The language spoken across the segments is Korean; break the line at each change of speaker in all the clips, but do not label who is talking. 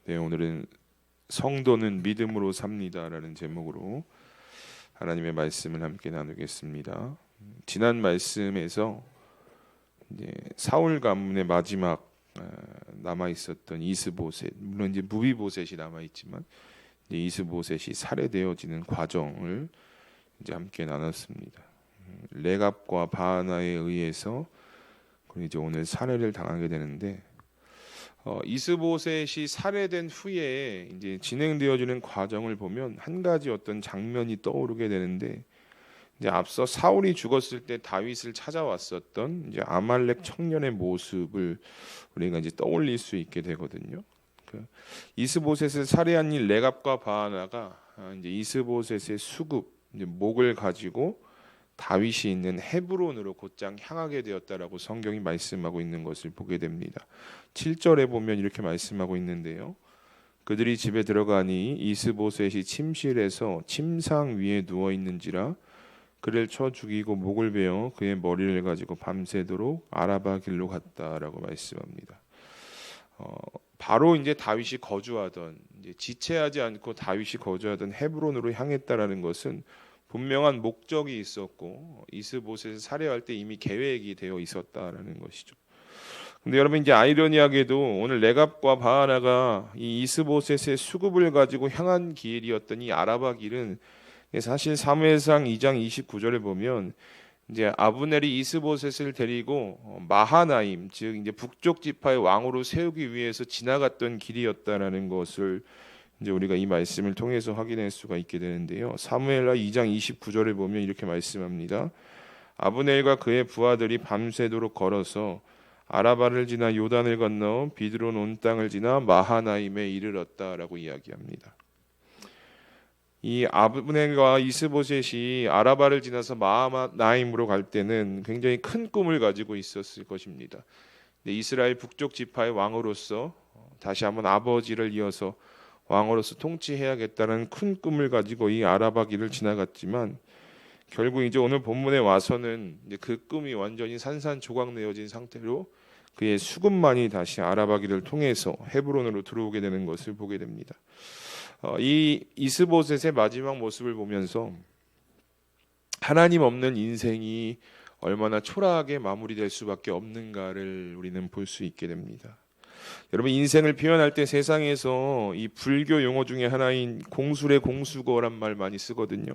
네, 오늘은 성도는 믿음으로 삽니다라는 제목으로 하나님의 말씀을 함께 나누겠습니다. 지난 말씀에서 이제 사울 가문의 마지막 남아 있었던 이스보셋, 물론 이제 무비보셋이 남아 있지만 이스보셋이 살해되어지는 과정을 이제 함께 나눴습니다. 레갑과 바하나에 의해서 이제 오늘 살해를 당하게 되는데, 이스보셋이 살해된 후에 이제 진행되어지는 과정을 보면 한 가지 어떤 장면이 떠오르게 되는데, 이제 앞서 사울이 죽었을 때 다윗을 찾아왔었던 이제 아말렉 청년의 모습을 우리가 이제 떠올릴 수 있게 되거든요. 이스보셋을 살해한 이 레갑과 바하나가 이제 이스보셋의 수급, 이제 목을 가지고 다윗이 있는 헤브론으로 곧장 향하게 되었다라고 성경이 말씀하고 있는 것을 보게 됩니다. 7절에 보면 이렇게 말씀하고 있는데요. 그들이 집에 들어가니 이스보셋이 침실에서 침상 위에 누워 있는지라 그를 쳐 죽이고 목을 베어 그의 머리를 가지고 밤새도록 아라바 길로 갔다라고 말씀합니다. 바로 이제 다윗이 거주하던, 이제 지체하지 않고 다윗이 거주하던 헤브론으로 향했다라는 것은 분명한 목적이 있었고 이스보셋을 살해할 때 이미 계획이 되어 있었다라는 것이죠. 근데 여러분, 이제 아이러니하게도 오늘 레갑과 바하나가 이 이스보셋의 수급을 가지고 향한 길이었던 이 아라바 길은 사실 사무엘상 2장 29절에 보면 이제 아브넬이 이스보셋을 데리고 마하나임, 즉 이제 북쪽 지파의 왕으로 세우기 위해서 지나갔던 길이었다라는 것을 이제 우리가 이 말씀을 통해서 확인할 수가 있게 되는데요. 사무엘하 2장 29절에 보면 이렇게 말씀합니다. 아브넬과 그의 부하들이 밤새도록 걸어서 아라바를 지나 요단을 건너 비드론 온 땅을 지나 마하나임에 이르렀다라고 이야기합니다. 이 아브넬과 이스보셋이 아라바를 지나서 마하나임으로 갈 때는 굉장히 큰 꿈을 가지고 있었을 것입니다. 이스라엘 북쪽 지파의 왕으로서 다시 한번 아버지를 이어서 왕으로서 통치해야겠다는 큰 꿈을 가지고 이 아라바 길을 지나갔지만, 결국 이제 오늘 본문에 와서는 이제 그 꿈이 완전히 산산조각 내어진 상태로 그의 수급만이 다시 아라바 길을 통해서 헤브론으로 들어오게 되는 것을 보게 됩니다. 이 이스보셋의 마지막 모습을 보면서 하나님 없는 인생이 얼마나 초라하게 마무리될 수밖에 없는가를 우리는 볼 수 있게 됩니다. 여러분, 인생을 표현할 때 세상에서 이 불교 용어 중에 하나인 공술의 공수거란 말 많이 쓰거든요.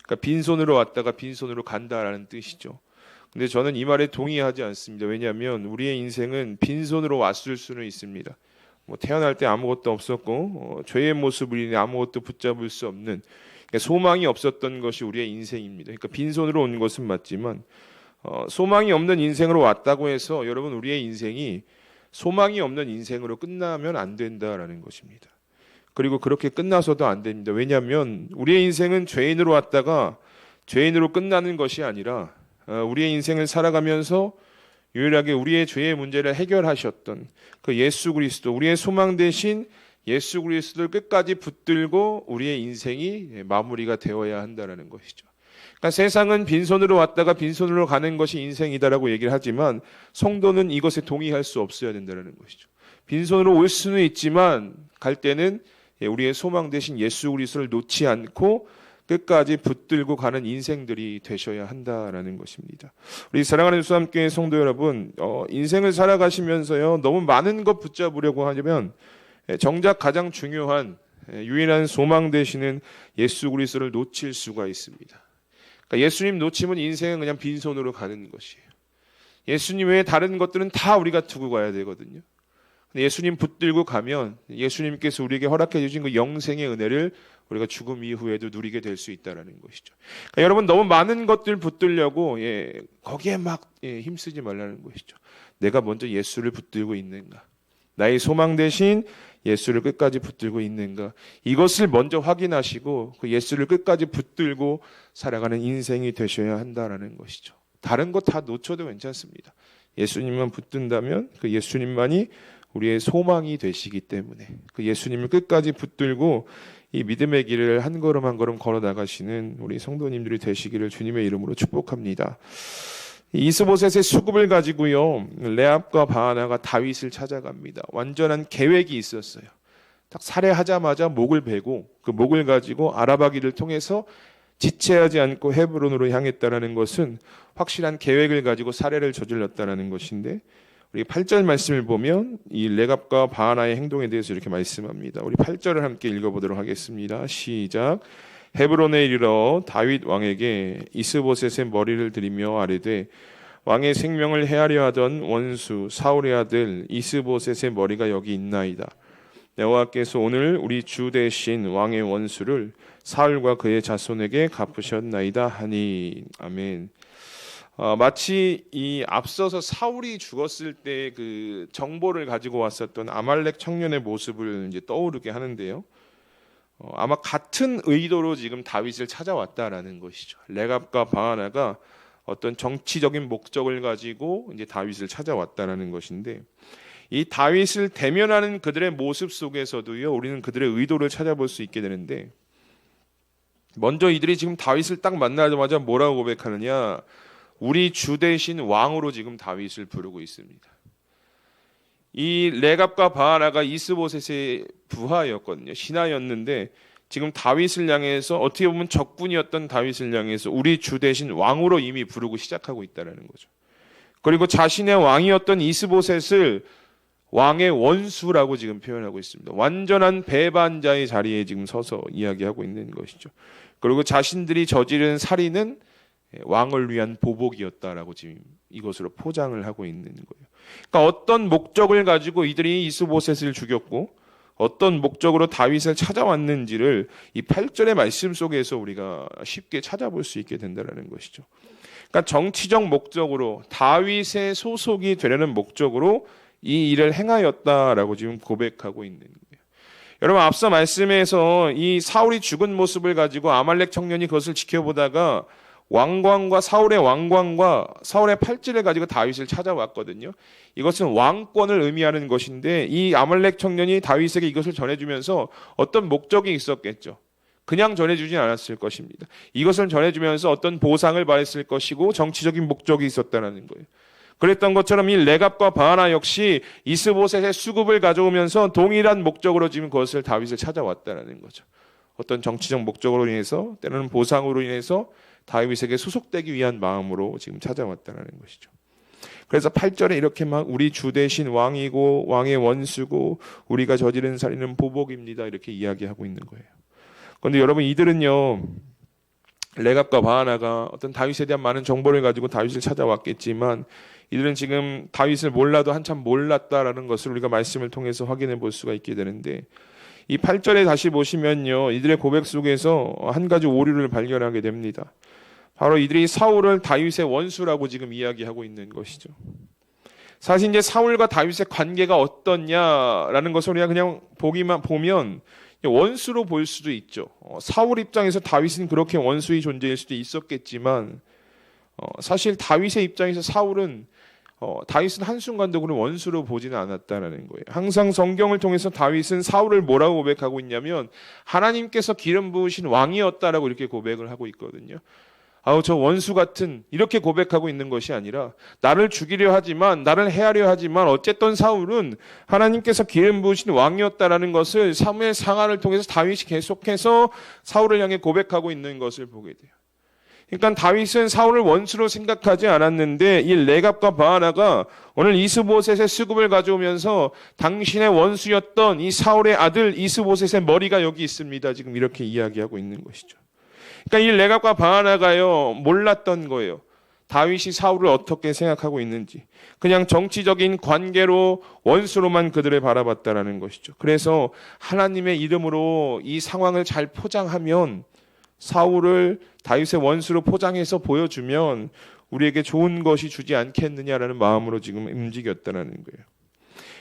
그러니까 빈손으로 왔다가 빈손으로 간다라는 뜻이죠. 근데 저는 이 말에 동의하지 않습니다. 왜냐하면 우리의 인생은 빈손으로 왔을 수는 있습니다. 태어날 때 아무것도 없었고 죄의 모습을 인해 아무것도 붙잡을 수 없는, 그러니까 소망이 없었던 것이 우리의 인생입니다. 그러니까 빈손으로 온 것은 맞지만 소망이 없는 인생으로 왔다고 해서 여러분, 우리의 인생이 소망이 없는 인생으로 끝나면 안 된다라는 것입니다. 그리고 그렇게 끝나서도 안 됩니다. 왜냐하면 우리의 인생은 죄인으로 왔다가 죄인으로 끝나는 것이 아니라 우리의 인생을 살아가면서 유일하게 우리의 죄의 문제를 해결하셨던 그 예수 그리스도, 우리의 소망 되신 예수 그리스도를 끝까지 붙들고 우리의 인생이 마무리가 되어야 한다는 것이죠. 그러니까 세상은 빈손으로 왔다가 빈손으로 가는 것이 인생이다라고 얘기를 하지만 성도는 이것에 동의할 수 없어야 된다는 것이죠. 빈손으로 올 수는 있지만 갈 때는 우리의 소망 되신 예수 그리스도를 놓지 않고 끝까지 붙들고 가는 인생들이 되셔야 한다라는 것입니다. 우리 사랑하는 수함교회 성도 여러분, 인생을 살아가시면서요, 너무 많은 것 붙잡으려고 하면 정작 가장 중요한 유일한 소망 되시는 예수 그리스도를 놓칠 수가 있습니다. 그러니까 예수님 놓치면 인생은 그냥 빈손으로 가는 것이에요. 예수님 외에 다른 것들은 다 우리가 두고 가야 되거든요. 근데 예수님 붙들고 가면 예수님께서 우리에게 허락해 주신 그 영생의 은혜를 우리가 죽음 이후에도 누리게 될 수 있다는 것이죠. 그러니까 여러분, 너무 많은 것들 붙들려고 거기에 막 힘쓰지 말라는 것이죠. 내가 먼저 예수를 붙들고 있는가, 나의 소망 대신 예수를 끝까지 붙들고 있는가, 이것을 먼저 확인하시고 그 예수를 끝까지 붙들고 살아가는 인생이 되셔야 한다는 것이죠. 다른 것 다 놓쳐도 괜찮습니다. 예수님만 붙든다면 그 예수님만이 우리의 소망이 되시기 때문에 그 예수님을 끝까지 붙들고 이 믿음의 길을 한 걸음 한 걸음 걸어 나가시는 우리 성도님들이 되시기를 주님의 이름으로 축복합니다. 이스보셋의 수급을 가지고요, 레압과 바하나가 다윗을 찾아갑니다. 완전한 계획이 있었어요. 딱 살해하자마자 목을 베고 그 목을 가지고 아라바기를 통해서 지체하지 않고 헤브론으로 향했다라는 것은 확실한 계획을 가지고 살해를 저질렀다라는 것인데, 우리 8절 말씀을 보면 이 레갑과 바하나의 행동에 대해서 이렇게 말씀합니다. 우리 8절을 함께 읽어보도록 하겠습니다. 시작. 헤브론에 이르러 다윗 왕에게 이스보셋의 머리를 들이며 아뢰되 왕의 생명을 해하려 하던 원수 사울의 아들 이스보셋의 머리가 여기 있나이다. 여호와께서 오늘 우리 주 대신 왕의 원수를 사울과 그의 자손에게 갚으셨나이다 하니. 아멘. 마치 이 앞서서 사울이 죽었을 때 그 정보를 가지고 왔었던 아말렉 청년의 모습을 이제 떠오르게 하는데요. 아마 같은 의도로 지금 다윗을 찾아왔다라는 것이죠. 레갑과 바하나가 어떤 정치적인 목적을 가지고 이제 다윗을 찾아왔다라는 것인데, 이 다윗을 대면하는 그들의 모습 속에서도요, 우리는 그들의 의도를 찾아볼 수 있게 되는데, 먼저 이들이 지금 다윗을 딱 만나자마자 뭐라고 고백하느냐? 우리 주 대신 왕으로 지금 다윗을 부르고 있습니다. 이 레갑과 바하나가 이스보셋의 부하였거든요. 신하였는데 지금 다윗을 향해서 어떻게 보면 적군이었던 다윗을 향해서 우리 주 대신 왕으로 이미 부르고 시작하고 있다는 거죠. 그리고 자신의 왕이었던 이스보셋을 왕의 원수라고 지금 표현하고 있습니다. 완전한 배반자의 자리에 지금 서서 이야기하고 있는 것이죠. 그리고 자신들이 저지른 살인은 왕을 위한 보복이었다라고 지금 이것으로 포장을 하고 있는 거예요. 그러니까 어떤 목적을 가지고 이들이 이스보셋을 죽였고 어떤 목적으로 다윗을 찾아왔는지를 이 8절의 말씀 속에서 우리가 쉽게 찾아볼 수 있게 된다는 것이죠. 그러니까 정치적 목적으로 다윗의 소속이 되려는 목적으로 이 일을 행하였다라고 지금 고백하고 있는 거예요. 여러분, 앞서 말씀에서 이 사울이 죽은 모습을 가지고 아말렉 청년이 그것을 지켜보다가 왕관과 사울의 왕관과 사울의 팔찌를 가지고 다윗을 찾아왔거든요. 이것은 왕권을 의미하는 것인데 이 아말렉 청년이 다윗에게 이것을 전해주면서 어떤 목적이 있었겠죠. 그냥 전해주진 않았을 것입니다. 이것을 전해주면서 어떤 보상을 바랬을 것이고 정치적인 목적이 있었다는 거예요. 그랬던 것처럼 이 레갑과 바하나 역시 이스보셋의 수급을 가져오면서 동일한 목적으로 지금 그것을 다윗을 찾아왔다는 거죠. 어떤 정치적 목적으로 인해서 때로는 보상으로 인해서 다윗에게 소속되기 위한 마음으로 지금 찾아왔다는 것이죠. 그래서 8절에 이렇게 막 우리 주 대신 왕이고 왕의 원수고 우리가 저지른 살인은 보복입니다 이렇게 이야기하고 있는 거예요. 그런데 여러분, 이들은요, 레갑과 바하나가 어떤 다윗에 대한 많은 정보를 가지고 다윗을 찾아왔겠지만 이들은 지금 다윗을 몰라도 한참 몰랐다라는 것을 우리가 말씀을 통해서 확인해 볼 수가 있게 되는데, 이 8절에 다시 보시면요, 이들의 고백 속에서 한 가지 오류를 발견하게 됩니다. 바로 이들이 사울을 다윗의 원수라고 지금 이야기하고 있는 것이죠. 사실 이제 사울과 다윗의 관계가 어떻냐라는 것을 우리가 그냥 보기만 보면 원수로 볼 수도 있죠. 사울 입장에서 다윗은 그렇게 원수의 존재일 수도 있었겠지만 사실 다윗의 입장에서 사울은 다윗은 한순간도 그런 원수로 보지는 않았다는 거예요. 항상 성경을 통해서 다윗은 사울을 뭐라고 고백하고 있냐면 하나님께서 기름 부으신 왕이었다라고 이렇게 고백을 하고 있거든요. 아우 저 원수 같은, 이렇게 고백하고 있는 것이 아니라 나를 죽이려 하지만 나를 해하려 하지만 어쨌든 사울은 하나님께서 기름 부으신 왕이었다라는 것을 사무엘 상하를 통해서 다윗이 계속해서 사울을 향해 고백하고 있는 것을 보게 돼요. 그러니까 다윗은 사울을 원수로 생각하지 않았는데 이 레갑과 바하나가 오늘 이스보셋의 수급을 가져오면서 당신의 원수였던 이 사울의 아들 이스보셋의 머리가 여기 있습니다. 지금 이렇게 이야기하고 있는 것이죠. 그러니까 이 레갑과 바하나가요, 몰랐던 거예요. 다윗이 사울을 어떻게 생각하고 있는지. 그냥 정치적인 관계로 원수로만 그들을 바라봤다라는 것이죠. 그래서 하나님의 이름으로 이 상황을 잘 포장하면, 사울을 다윗의 원수로 포장해서 보여주면 우리에게 좋은 것이 주지 않겠느냐라는 마음으로 지금 움직였다는 거예요.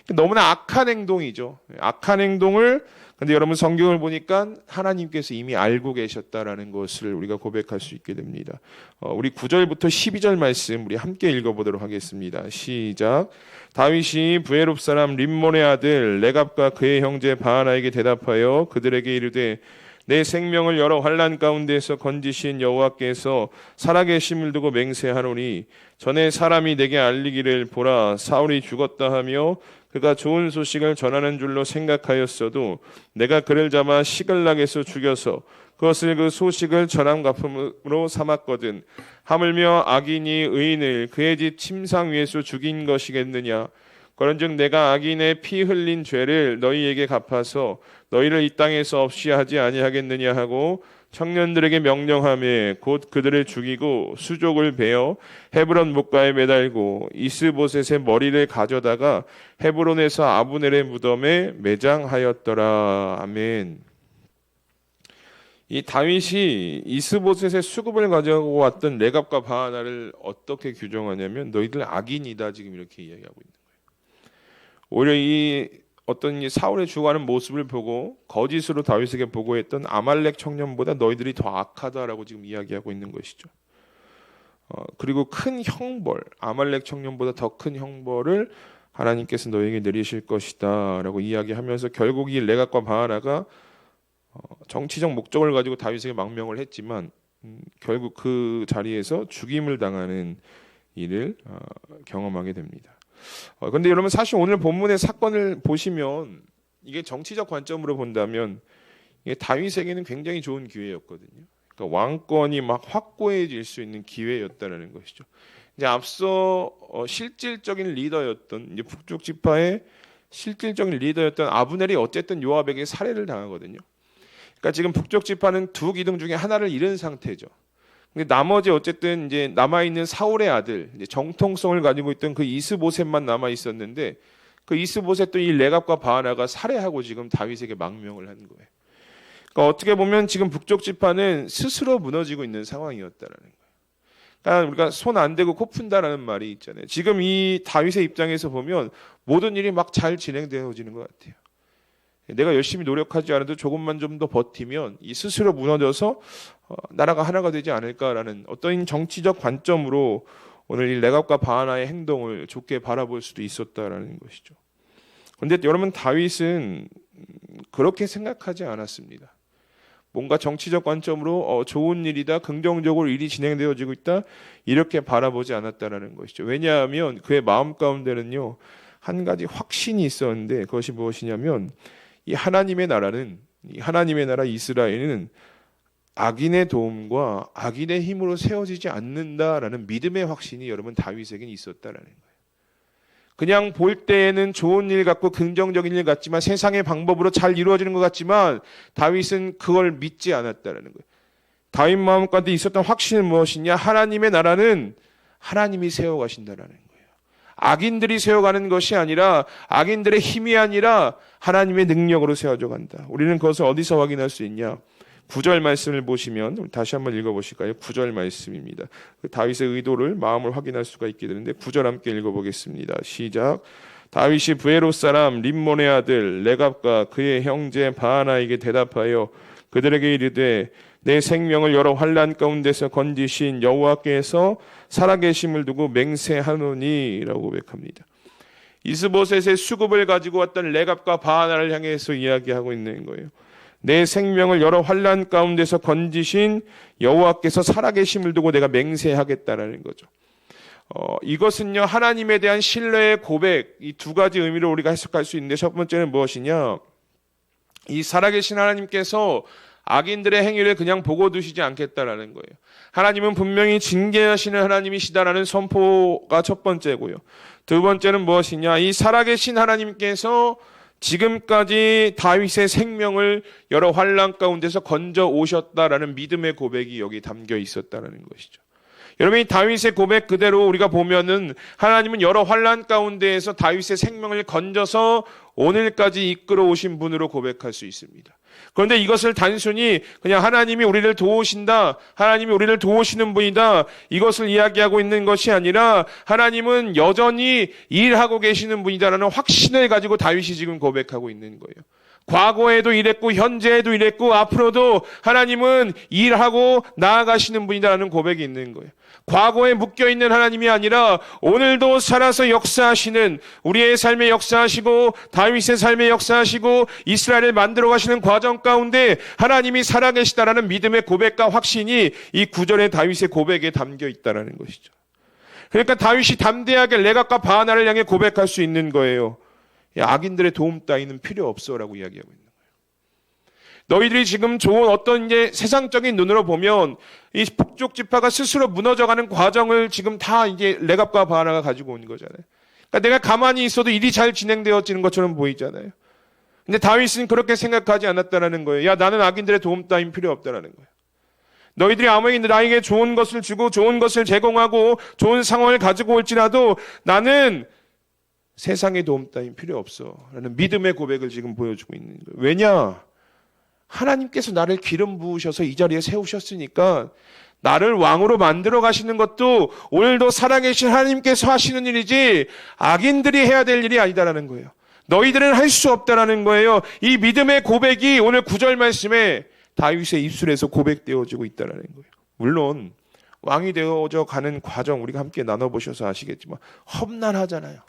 너무나 악한 행동이죠. 악한 행동을, 근데 여러분 성경을 보니까 하나님께서 이미 알고 계셨다라는 것을 우리가 고백할 수 있게 됩니다. 우리 9절부터 12절 말씀 우리 함께 읽어보도록 하겠습니다. 시작. 다윗이 부에롭 사람 림몬의 아들 레갑과 그의 형제 바하나에게 대답하여 그들에게 이르되 내 생명을 여러 환난 가운데서 건지신 여호와께서 살아계심을 두고 맹세하노니 전에 사람이 내게 알리기를 보라 사울이 죽었다 하며 그가 좋은 소식을 전하는 줄로 생각하였어도 내가 그를 잡아 시글락에서 죽여서 그것을 그 소식을 전함 갚음으로 삼았거든. 하물며 악인이 의인을 그의 집 침상 위에서 죽인 것이겠느냐. 그런즉 내가 악인의 피 흘린 죄를 너희에게 갚아서 너희를 이 땅에서 없이 하지 아니하겠느냐 하고 청년들에게 명령하며 곧 그들을 죽이고 수족을 베어 헤브론 뭇가에 매달고 이스보셋의 머리를 가져다가 헤브론에서 아브넬의 무덤에 매장하였더라. 아멘. 이 다윗이 이스보셋의 수급을 가져고 왔던 레갑과 바하나를 어떻게 규정하냐면 너희들 악인이다, 지금 이렇게 이야기하고 있는 거예요. 오히려 이 어떤 사울의 죽어가는 모습을 보고 거짓으로 다윗에게 보고했던 아말렉 청년보다 너희들이 더 악하다라고 지금 이야기하고 있는 것이죠. 그리고 큰 형벌, 아말렉 청년보다 더 큰 형벌을 하나님께서 너에게 내리실 것이다라고 이야기하면서 결국 이 레갑과 바하나가 정치적 목적을 가지고 다윗에게 망명을 했지만 결국 그 자리에서 죽임을 당하는 일을 경험하게 됩니다. 그런데 여러분, 사실 오늘 본문의 사건을 보시면 이게 정치적 관점으로 본다면 이게 다윗에게는 굉장히 좋은 기회였거든요. 그러니까 왕권이 막 확고해질 수 있는 기회였다는 것이죠. 이제 앞서 실질적인 리더였던 이제 북쪽 지파의 실질적인 리더였던 아브넬이 어쨌든 요압에게 살해를 당하거든요. 그러니까 지금 북쪽 지파는 두 기둥 중에 하나를 잃은 상태죠. 근데 나머지 어쨌든 이제 남아 있는 사울의 아들, 이제 정통성을 가지고 있던 그 이스보셋만 남아 있었는데 그 이스보셋도 이 레갑과 바하나가 살해하고 지금 다윗에게 망명을 한 거예요. 그러니까 어떻게 보면 지금 북쪽 지파는 스스로 무너지고 있는 상황이었다라는 거예요. 그러니까 우리가 손 안 대고 코 푼다라는 말이 있잖아요. 지금 이 다윗의 입장에서 보면 모든 일이 막 잘 진행되어지는 것 같아요. 내가 열심히 노력하지 않아도 조금만 좀 더 버티면 이 스스로 무너져서 나라가 하나가 되지 않을까라는 어떤 정치적 관점으로 오늘 이 레갑과 바하나의 행동을 좋게 바라볼 수도 있었다라는 것이죠. 그런데 여러분, 다윗은 그렇게 생각하지 않았습니다. 뭔가 정치적 관점으로 좋은 일이다, 긍정적으로 일이 진행되어지고 있다, 이렇게 바라보지 않았다라는 것이죠. 왜냐하면 그의 마음 가운데는요, 한 가지 확신이 있었는데 그것이 무엇이냐면 이 하나님의 나라는, 이 하나님의 나라 이스라엘은 악인의 도움과 악인의 힘으로 세워지지 않는다라는 믿음의 확신이 여러분 다윗에게는 있었다라는 거예요. 그냥 볼 때에는 좋은 일 같고 긍정적인 일 같지만 세상의 방법으로 잘 이루어지는 것 같지만 다윗은 그걸 믿지 않았다라는 거예요. 다윗 마음 가운데 있었던 확신은 무엇이냐? 하나님의 나라는 하나님이 세워가신다라는 거예요. 악인들이 세워가는 것이 아니라, 악인들의 힘이 아니라 하나님의 능력으로 세워져 간다. 우리는 그것을 어디서 확인할 수 있냐? 9절 말씀을 보시면 다시 한번 읽어보실까요? 9절 말씀입니다. 다윗의 의도를, 마음을 확인할 수가 있게 되는데 9절 함께 읽어보겠습니다. 시작. 다윗이 브에롯 사람 림몬의 아들 레갑과 그의 형제 바하나에게 대답하여 그들에게 이르되 내 생명을 여러 환난 가운데서 건지신 여호와께서 살아계심을 두고 맹세하노니라고 고백합니다. 이스보셋의 수급을 가지고 왔던 레갑과 바하나를 향해서 이야기하고 있는 거예요. 내 생명을 여러 환난 가운데서 건지신 여호와께서 살아계심을 두고 내가 맹세하겠다라는 거죠. 이것은요, 하나님에 대한 신뢰의 고백, 이 두 가지 의미로 우리가 해석할 수 있는데, 첫 번째는 무엇이냐? 이 살아계신 하나님께서 악인들의 행위를 그냥 보고 두시지 않겠다라는 거예요. 하나님은 분명히 징계하시는 하나님이시다라는 선포가 첫 번째고요. 두 번째는 무엇이냐? 이 살아계신 하나님께서 지금까지 다윗의 생명을 여러 환난 가운데서 건져 오셨다라는 믿음의 고백이 여기 담겨 있었다는 것이죠. 여러분, 이 다윗의 고백 그대로 우리가 보면은 하나님은 여러 환난 가운데에서 다윗의 생명을 건져서 오늘까지 이끌어 오신 분으로 고백할 수 있습니다. 그런데 이것을 단순히 그냥 하나님이 우리를 도우신다, 하나님이 우리를 도우시는 분이다, 이것을 이야기하고 있는 것이 아니라 하나님은 여전히 일하고 계시는 분이다라는 확신을 가지고 다윗이 지금 고백하고 있는 거예요. 과거에도 이랬고 현재에도 이랬고 앞으로도 하나님은 일하고 나아가시는 분이다라는 고백이 있는 거예요. 과거에 묶여있는 하나님이 아니라 오늘도 살아서 역사하시는, 우리의 삶에 역사하시고 다윗의 삶에 역사하시고 이스라엘을 만들어 가시는 과정 가운데 하나님이 살아계시다라는 믿음의 고백과 확신이 이 9절의 다윗의 고백에 담겨 있다는 것이죠. 그러니까 다윗이 담대하게 레갑과 바하나를 향해 고백할 수 있는 거예요. 악인들의 도움 따위는 필요 없어라고 이야기하고 있는 거예요. 너희들이 지금 좋은 어떤 이제 세상적인 눈으로 보면 이 북쪽 지파가 스스로 무너져가는 과정을 지금 다 이제 레갑과 바하나가 가지고 온 거잖아요. 그러니까 내가 가만히 있어도 일이 잘 진행되어지는 것처럼 보이잖아요. 근데 다윗은 그렇게 생각하지 않았다라는 거예요. 야, 나는 악인들의 도움 따윈 필요 없다라는 거예요. 너희들이 아무리 나에게 좋은 것을 주고 좋은 것을 제공하고 좋은 상황을 가지고 올지라도 나는 세상의 도움 따윈 필요 없어 라는 믿음의 고백을 지금 보여주고 있는 거예요. 왜냐? 하나님께서 나를 기름 부으셔서 이 자리에 세우셨으니까 나를 왕으로 만들어 가시는 것도 오늘도 살아계신 하나님께서 하시는 일이지 악인들이 해야 될 일이 아니다라는 거예요. 너희들은 할 수 없다라는 거예요. 이 믿음의 고백이 오늘 9절 말씀에 다윗의 입술에서 고백되어지고 있다라는 거예요. 물론 왕이 되어져 가는 과정 우리가 함께 나눠보셔서 아시겠지만 험난하잖아요.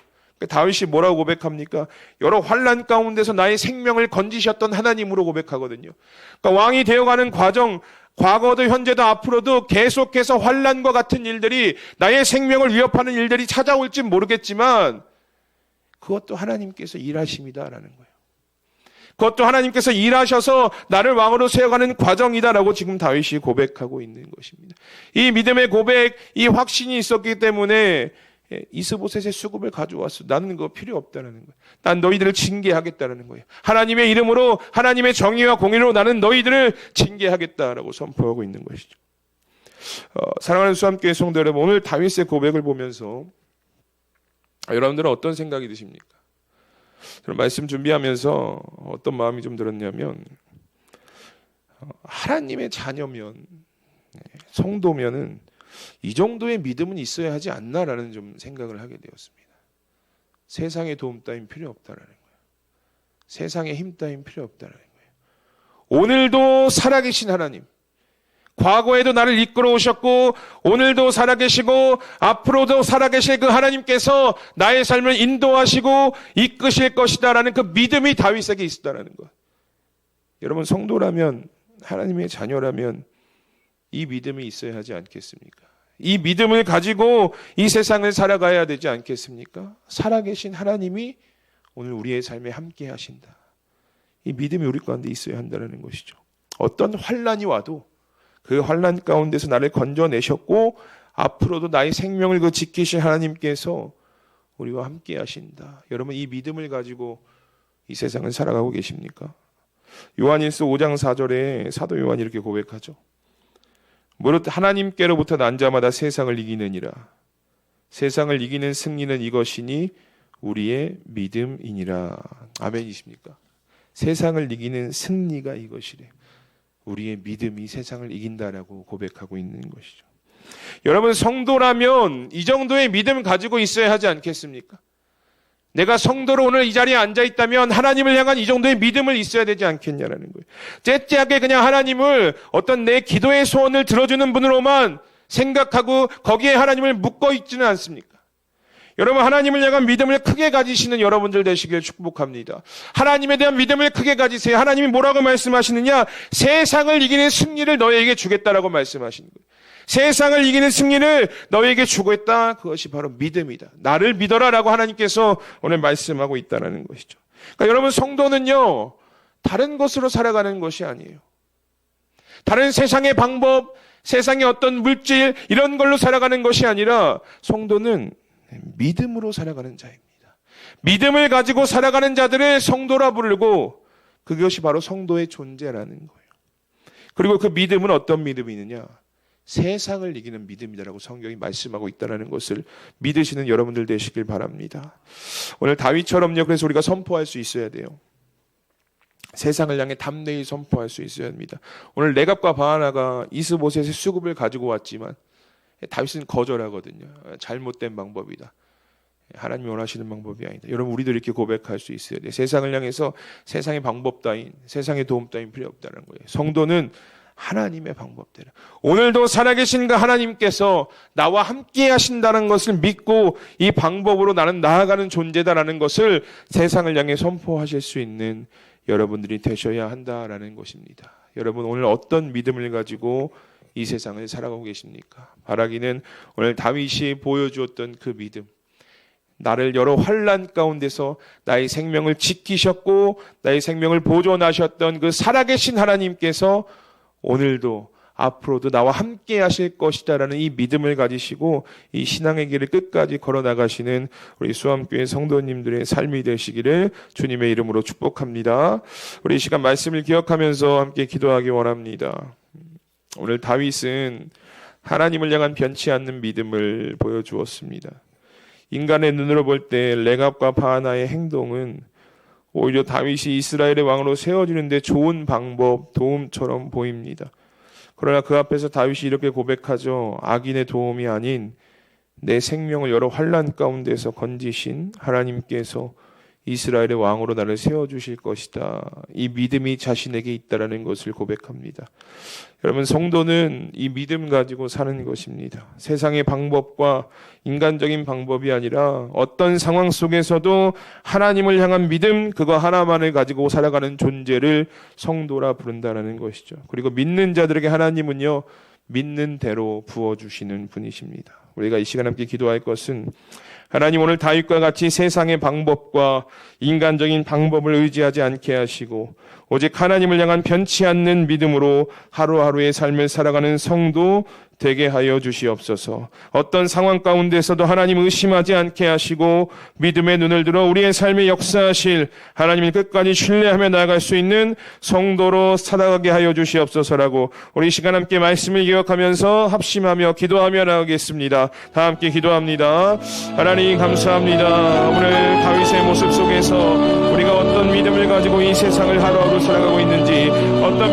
다윗이 뭐라고 고백합니까? 여러 환난 가운데서 나의 생명을 건지셨던 하나님으로 고백하거든요. 그러니까 왕이 되어가는 과정, 과거도 현재도 앞으로도 계속해서 환난과 같은 일들이 나의 생명을 위협하는 일들이 찾아올지 모르겠지만 그것도 하나님께서 일하심이다라는 거예요. 그것도 하나님께서 일하셔서 나를 왕으로 세워가는 과정이다라고 지금 다윗이 고백하고 있는 것입니다. 이 믿음의 고백, 이 확신이 있었기 때문에 이스보셋의 수급을 가져왔어. 나는 그거 필요 없다는 거예요. 난 너희들을 징계하겠다는 거예요. 하나님의 이름으로 하나님의 정의와 공의로 나는 너희들을 징계하겠다라고 선포하고 있는 것이죠. 사랑하는 수함교회 성도 여러분, 오늘 다윗의 고백을 보면서 여러분들은 어떤 생각이 드십니까? 저는 말씀 준비하면서 어떤 마음이 좀 들었냐면 하나님의 자녀면 성도면은 이 정도의 믿음은 있어야 하지 않나라는 좀 생각을 하게 되었습니다. 세상의 도움 따윈 필요 없다라는 거예요. 세상의 힘 따윈 필요 없다라는 거예요. 오늘도 살아계신 하나님, 과거에도 나를 이끌어 오셨고 오늘도 살아계시고 앞으로도 살아계실 그 하나님께서 나의 삶을 인도하시고 이끄실 것이다라는 그 믿음이 다윗에게 있었다라는 것. 여러분 성도라면 하나님의 자녀라면 이 믿음이 있어야 하지 않겠습니까? 이 믿음을 가지고 이 세상을 살아가야 되지 않겠습니까? 살아계신 하나님이 오늘 우리의 삶에 함께 하신다. 이 믿음이 우리 가운데 있어야 한다는 것이죠. 어떤 환난이 와도 그 환난 가운데서 나를 건져내셨고 앞으로도 나의 생명을 그 지키실 하나님께서 우리와 함께 하신다. 여러분 이 믿음을 가지고 이 세상을 살아가고 계십니까? 요한일서 5장 4절에 사도 요한이 이렇게 고백하죠. 무릇 하나님께로부터 난 자마다 세상을 이기느니라. 세상을 이기는 승리는 이것이니 우리의 믿음이니라. 아멘이십니까? 세상을 이기는 승리가 이것이래. 우리의 믿음이 세상을 이긴다라고 고백하고 있는 것이죠. 여러분 성도라면 이 정도의 믿음 가지고 있어야 하지 않겠습니까? 내가 성도로 오늘 이 자리에 앉아 있다면 하나님을 향한 이 정도의 믿음을 있어야 되지 않겠냐라는 거예요. 째째하게 그냥 하나님을 어떤 내 기도의 소원을 들어주는 분으로만 생각하고 거기에 하나님을 묶어 있지는 않습니까? 여러분 하나님을 향한 믿음을 크게 가지시는 여러분들 되시길 축복합니다. 하나님에 대한 믿음을 크게 가지세요. 하나님이 뭐라고 말씀하시느냐? 세상을 이기는 승리를 너희에게 주겠다라고 말씀하시는 거예요. 세상을 이기는 승리를 너희에게 주겠다. 그것이 바로 믿음이다. 나를 믿어라라고 하나님께서 오늘 말씀하고 있다는 것이죠. 그러니까 여러분 성도는요. 다른 것으로 살아가는 것이 아니에요. 다른 세상의 방법, 세상의 어떤 물질 이런 걸로 살아가는 것이 아니라 성도는 믿음으로 살아가는 자입니다. 믿음을 가지고 살아가는 자들을 성도라 부르고 그것이 바로 성도의 존재라는 거예요. 그리고 그 믿음은 어떤 믿음이 있느냐? 세상을 이기는 믿음이다라고 성경이 말씀하고 있다는 것을 믿으시는 여러분들 되시길 바랍니다. 오늘 다윗처럼요. 그래서 우리가 선포할 수 있어야 돼요. 세상을 향해 담대히 선포할 수 있어야 합니다. 오늘 레갑과 바하나가 이스보셋의 수급을 가지고 왔지만 다윗은 거절하거든요. 잘못된 방법이다. 하나님이 원하시는 방법이 아니다. 여러분 우리도 이렇게 고백할 수 있어야 돼요. 세상을 향해서 세상의 방법 따윈, 세상의 도움 따윈 필요 없다는 거예요. 성도는 하나님의 방법대로 오늘도 살아계신 그 하나님께서 나와 함께 하신다는 것을 믿고 이 방법으로 나는 나아가는 존재다라는 것을 세상을 향해 선포하실 수 있는 여러분들이 되셔야 한다라는 것입니다. 여러분 오늘 어떤 믿음을 가지고 이 세상을 살아가고 계십니까? 바라기는 오늘 다윗이 보여주었던 그 믿음, 나를 여러 환난 가운데서 나의 생명을 지키셨고 나의 생명을 보존하셨던 그 살아계신 하나님께서 오늘도 앞으로도 나와 함께 하실 것이다라는 이 믿음을 가지시고 이 신앙의 길을 끝까지 걸어나가시는 우리 수암교회 성도님들의 삶이 되시기를 주님의 이름으로 축복합니다. 우리 이 시간 말씀을 기억하면서 함께 기도하기 원합니다. 오늘 다윗은 하나님을 향한 변치 않는 믿음을 보여주었습니다. 인간의 눈으로 볼 때 레갑과 바하나의 행동은 오히려 다윗이 이스라엘의 왕으로 세워지는데 좋은 방법, 도움처럼 보입니다. 그러나 그 앞에서 다윗이 이렇게 고백하죠. 악인의 도움이 아닌 내 생명을 여러 환난 가운데서 건지신 하나님께서 이스라엘의 왕으로 나를 세워주실 것이다. 이 믿음이 자신에게 있다라는 것을 고백합니다. 여러분, 성도는 이 믿음 가지고 사는 것입니다. 세상의 방법과 인간적인 방법이 아니라 어떤 상황 속에서도 하나님을 향한 믿음, 그거 하나만을 가지고 살아가는 존재를 성도라 부른다는 것이죠. 그리고 믿는 자들에게 하나님은요, 믿는 대로 부어주시는 분이십니다. 우리가 이 시간 함께 기도할 것은 하나님, 오늘 다윗과 같이 세상의 방법과 인간적인 방법을 의지하지 않게 하시고 오직 하나님을 향한 변치 않는 믿음으로 하루하루의 삶을 살아가는 성도 되게 하여 주시옵소서. 어떤 상황 가운데서도 하나님 의심하지 않게 하시고 믿음의 눈을 들어 우리의 삶에 역사하실 하나님을 끝까지 신뢰하며 나아갈 수 있는 성도로 살아가게 하여 주시옵소서라고 우리 시간 함께 말씀을 기억하면서 합심하며 기도하며 나가겠습니다. 다 함께 기도합니다. 하나님 감사합니다. 오늘 다윗의 모습 속에서 우리가 어떤 믿음을 가지고 이 세상을 하루하루 살아가고 있는지, 어떤